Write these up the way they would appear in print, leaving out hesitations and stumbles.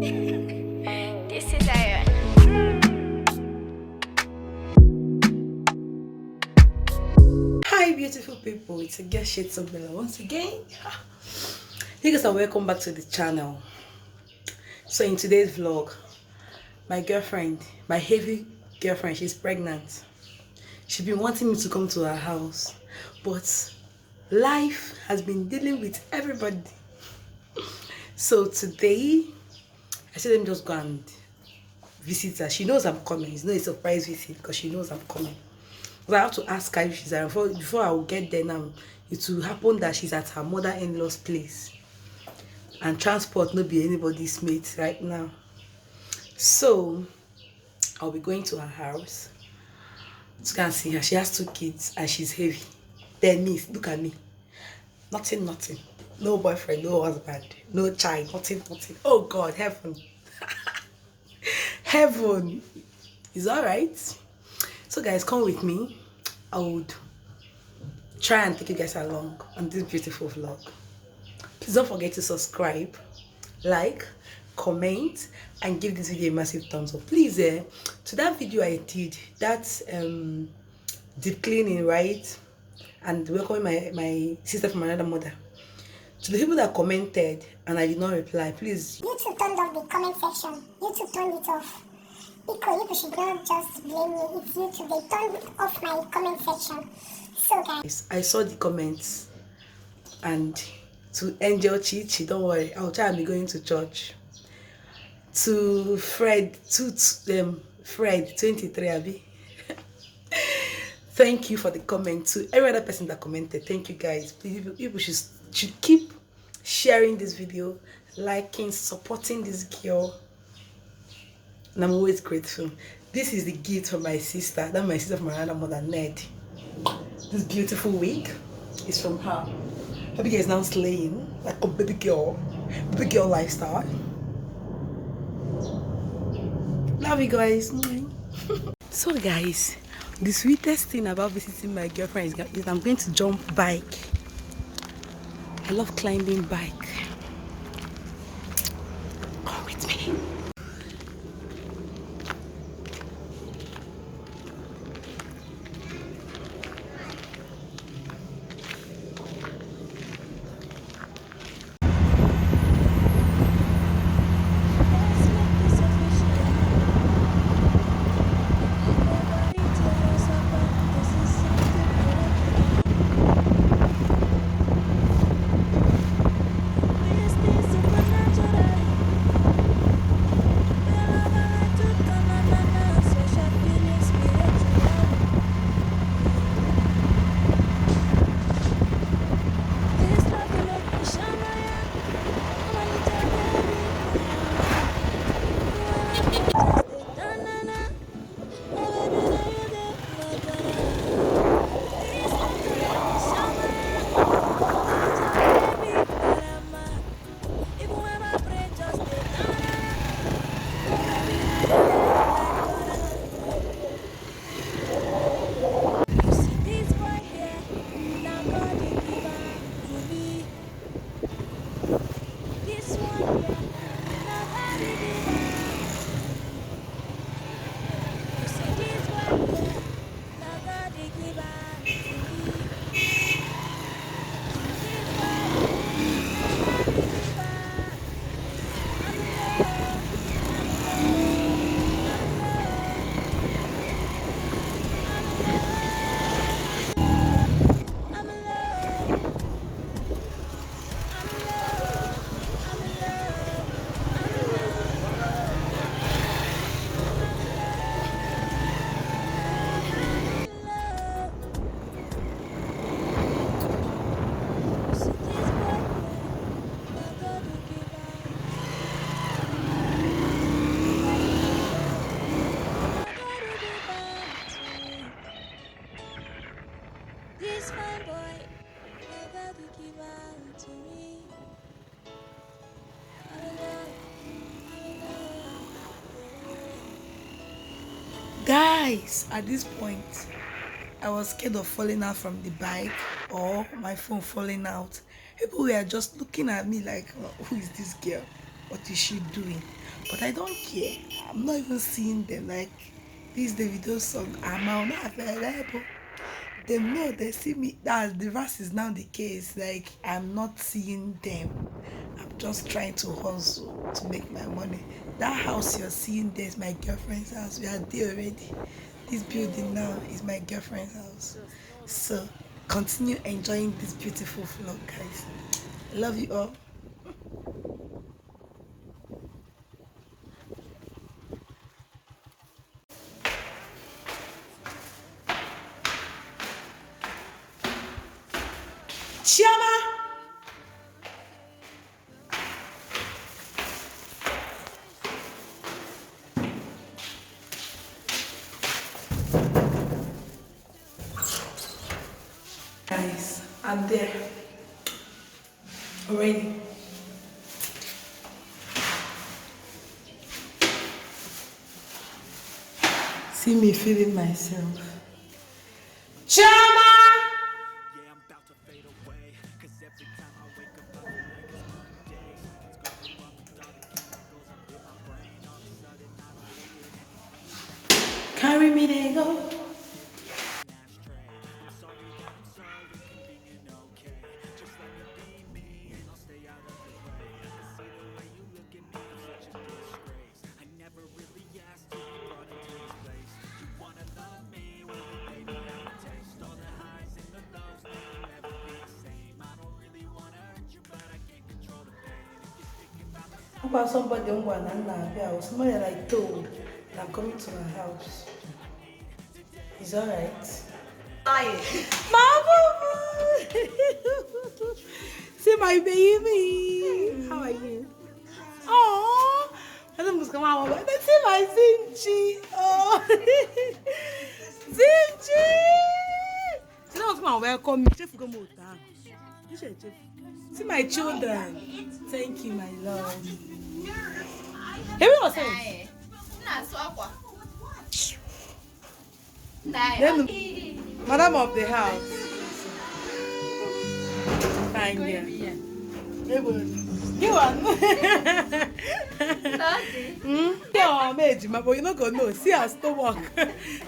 This is Iron. Hi beautiful people, it's a girl Shades of Bella once again. You guys are welcome back to the channel. So in today's vlog, my girlfriend, my heavy girlfriend, she's pregnant. She's been wanting me to come to her house, but life has been dealing with everybody. So today I said let me just go and visit her. She knows I'm coming. It's not a surprise visit because she knows I'm coming. But I have to ask her if she's around. Before I will get there now, it will happen that she's at her mother-in-law's place. And transport not be anybody's mate right now. So I'll be going to her house to go and see her. She has 2 kids and she's heavy. Then me, look at me. Nothing. No boyfriend, no husband, no child, nothing. Oh God, heaven. Heaven is alright. So guys, come with me. I would try and take you guys along on this beautiful vlog. Please don't forget to subscribe, like, comment, and give this video a massive thumbs up. Please, to that video I did, that's deep cleaning, right? And welcoming my sister from another mother. To the people that commented and I did not reply, please. YouTube turned off the comment section. YouTube turned it off. Because you should not just blame me. It's YouTube. They turned off my comment section. So guys, I saw the comments, and to Angel Chichi, don't worry, I'll try and be going to church. To Fred, Fred 23 Abby. Thank you for the comment. To every other person that commented, thank you guys. Please, people should keep sharing this video, liking, supporting this girl. And I'm always grateful. This is the gift from my sister. That's my sister from another mother, Ned. This beautiful wig is from her. Baby girl is now slaying like a baby girl lifestyle. Love you guys. So guys, the sweetest thing about visiting my girlfriend is I'm going to jump bike. I love climbing bike. Come with me. Guys, at this point, I was scared of falling out from the bike or my phone falling out. People were just looking at me like, "Oh, who is this girl?" what is she doing? But I don't care. I'm not even seeing them. Like this Davido song, I'm not available. They know, they see me. That the verse is now the case. Like I'm not seeing them. I'm just trying to hustle to make my money. That house you're seeing there is my girlfriend's house. We are there already. This building now is my girlfriend's house. So continue enjoying this beautiful vlog, guys. I love you all. Chiama! Guys, I'm there already. See me feeling myself. Chama! Carry me, they go. About somebody somebody that I told that I'm coming to my house. It's alright. Mama! See my baby! How are you? Oh! I don't know come but let's see my Zimchi! Oh! Zimchi! See now come welcome me. Chef go move down. See my children. Thank you, my love. Here we go, say. Then, Madam of the house. Thank you. You want? But you not gonna know. See our stomach.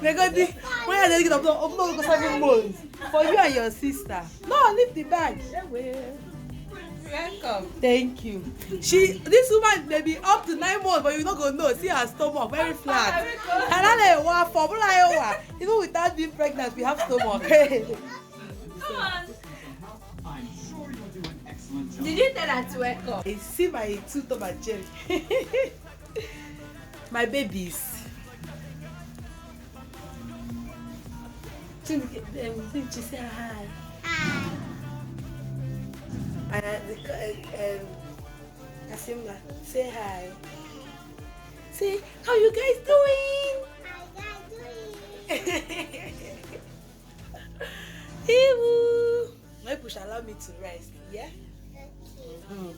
They got the when I get up to 7 months for you and your sister. No, leave the bag. Welcome. Thank you. This woman may be up to 9 months, but you're not gonna know. See her stomach very flat. Even without being pregnant, we have stomach. Come on. Did you tell her to wake up? See my 2 stomach jelly. My babies. Say hi. Asimla, say hi. Say, how you guys doing? My push allow me to rest, yeah?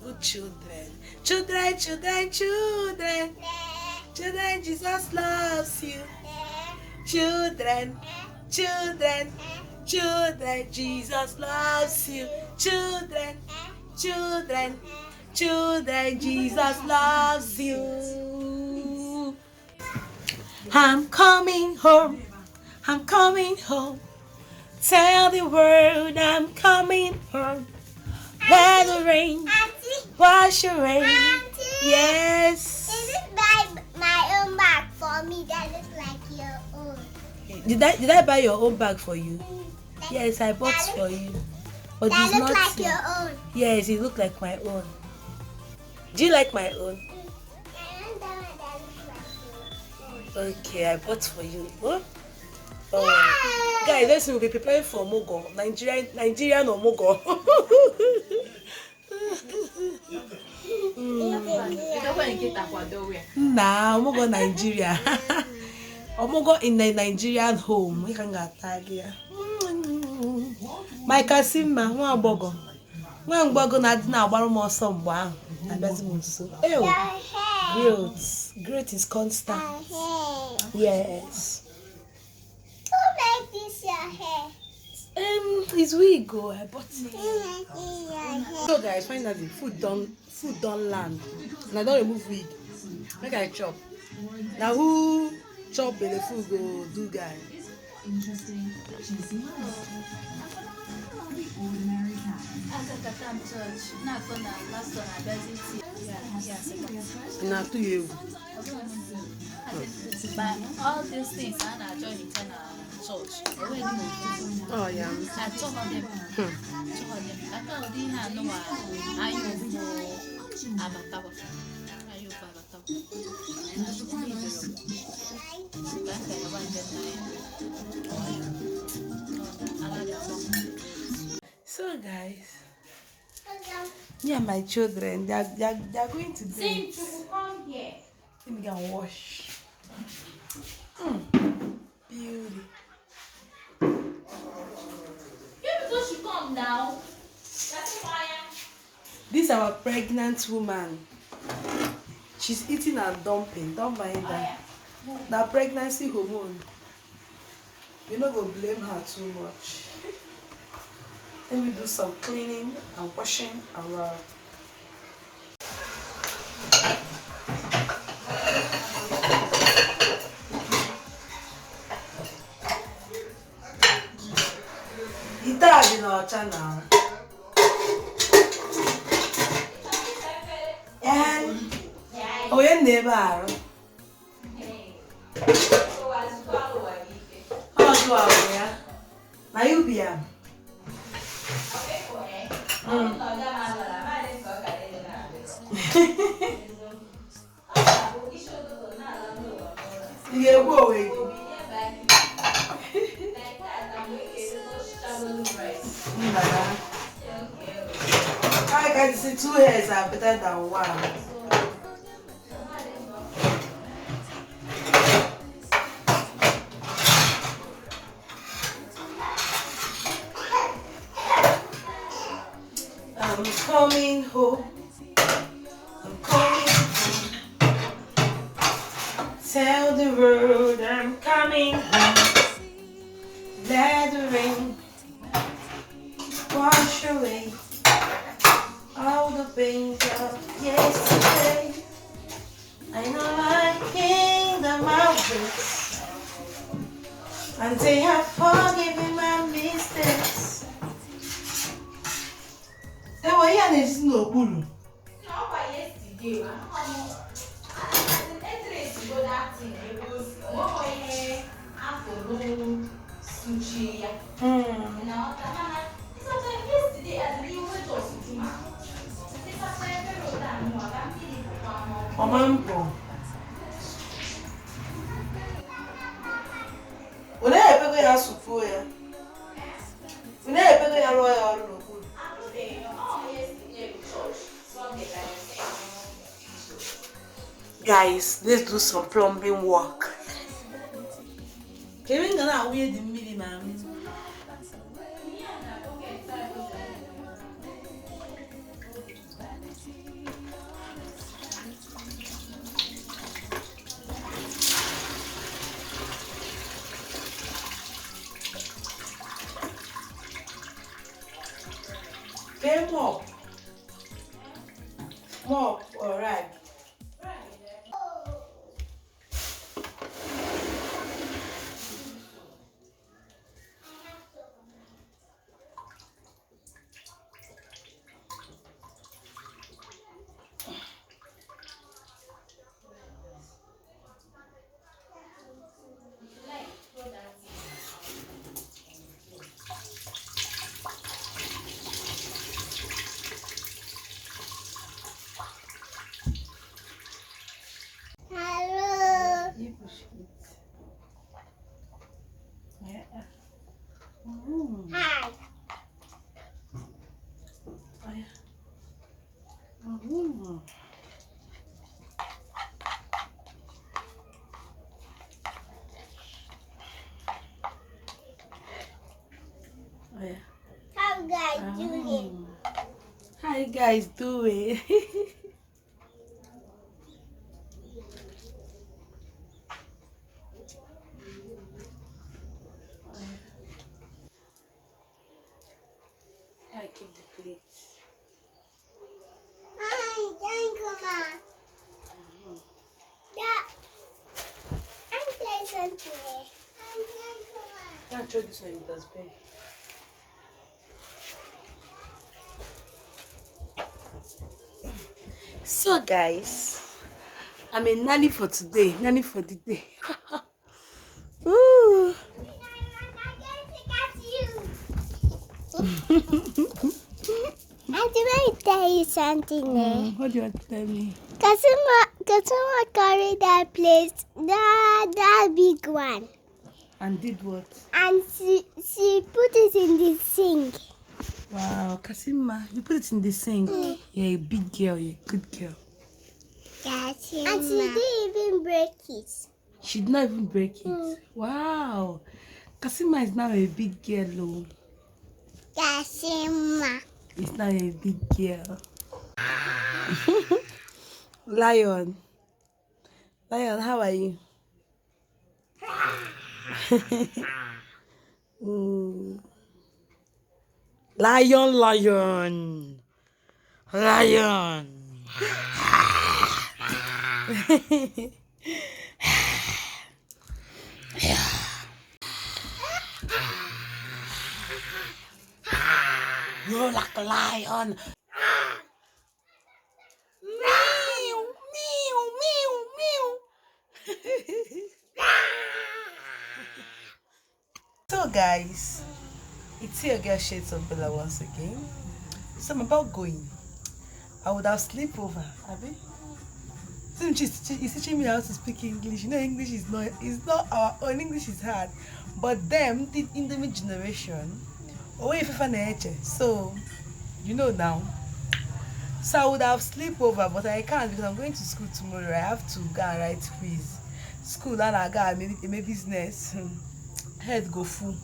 Good children. Children, Jesus loves you. Children, Jesus loves you. Children, Jesus loves you. I'm coming home. Tell the world I'm coming home. Let the rain wash away. Yes. Is it my own bag for me that looks like your own? Did I buy your own bag for you? Yes, I bought for you. But that it's looks not like your own. Yes, it looked like my own. Do you like my own? Okay, I bought for you. Oh? Oh. Guys, let's we'll be preparing for Omugo. Nigerian Omugo. Nah, Omugo Nigeria. Omugo in a Nigerian home. We can get tag here. My Kasimma, one bogo. One bogo na agbara m ọsọ mgbe ahụ. Abịazi m nso. Growth is constant. Yes. Who made this your hair? It's we go. I bought it. So guys, finally food don't land. And I don't remove wig. Make I chop. Now who chop the food go do guy? Na to you. But all these things and I join internal church. Oh yeah. I told them. I told them no I Abatawa. Ayo So guys, me and my children, they are going to date. come here. Let me go and wash. Beauty. People should come now. That's why This is our pregnant woman. She's eating her dumpling. Don't mind that. That pregnancy hormone. You're not gonna blame her too much. Let me do some cleaning and washing around. Ita dị n'ọcha na. Onye na-ebe arụ? Ọ jụ ahụ ya. Na ya ubi ya. Ị ga-egbu onwe gị? I can see 2 hairs are better than 1. I'm coming home. I'm coming home. Tell the world I'm coming home. Let the rain wash away all the pains of yesterday. I know I came the mountains and they have forgiven my mistakes. They were here and it's no bull. Mamampo. Una epego ya supu ya. Una epego ya lo ya lo. Guys, let's do some plumbing work. Kevin gonna wear the minimum. Okay, mop. Mop or rag. Hi. How guys doing? How you guys doing? can't throw this one in the dustbin. So guys, I'm a nanny for today, nanny for the day. Ooh. Auntie, let me tell you something. What do you want to tell me? Kasuma carried that place, that big one. And did what? And she put it in the sink. Wow, Kasima, you put it in the sink. You're a big girl, you're a good girl. Kasima. And she didn't even break it. She did not even break it. Wow. Kasima is now a big girl. Kasima. It's now a big girl. Lion. Lion, how are you? Lion, lion. Lion. You're like a lion. Meow, meow, meow, meow. So guys, it's your girl Shades of Bella once again. So I'm about going. I would have sleepover, Abby. Since she's teaching me how to speak English. You know, English is not our own. English is hard. But them did in the mid generation. So you know now. So I would have sleepover, but I can't because I'm going to school tomorrow. I have to go and write quiz. School and I got maybe business. Head go full.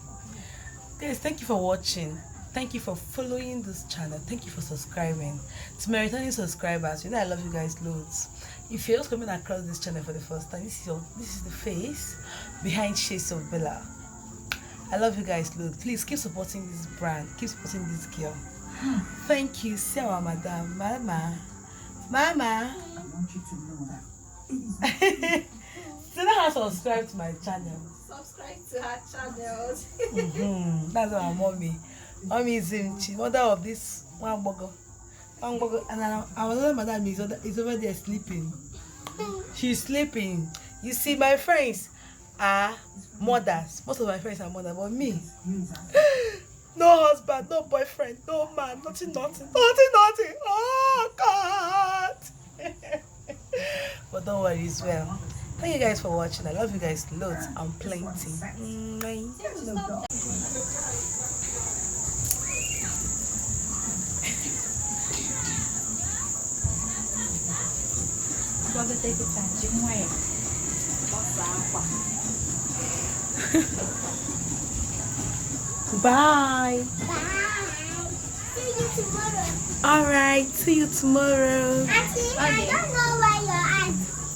Guys, thank you for watching. Thank you for following this channel. Thank you for subscribing. To my returning subscribers, you know I love you guys loads. If you're just coming across this channel for the first time, this is the face behind Shades of Bella. I love you guys loads. Please keep supporting this brand. Keep supporting this girl. Thank you, Sarah, madam. Mama. I want you to know that. Still have subscribed to my channel. Subscribe to her channels. That's our mommy. Mommy is mother of this one bogo. And our other madam is over there sleeping. She's sleeping. You see, my friends are mothers. Most of my friends are mothers, but me. No husband, no boyfriend, no man, nothing. Oh God! But don't worry, it's well. Thank you guys for watching. I love you guys loads and plenty. Bye. See you tomorrow. Alright, see you tomorrow. Auntie, I don't know where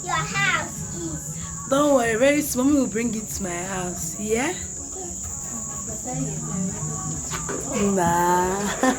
your house is. Don't worry, very soon mommy will bring it to my house, yeah? Nah.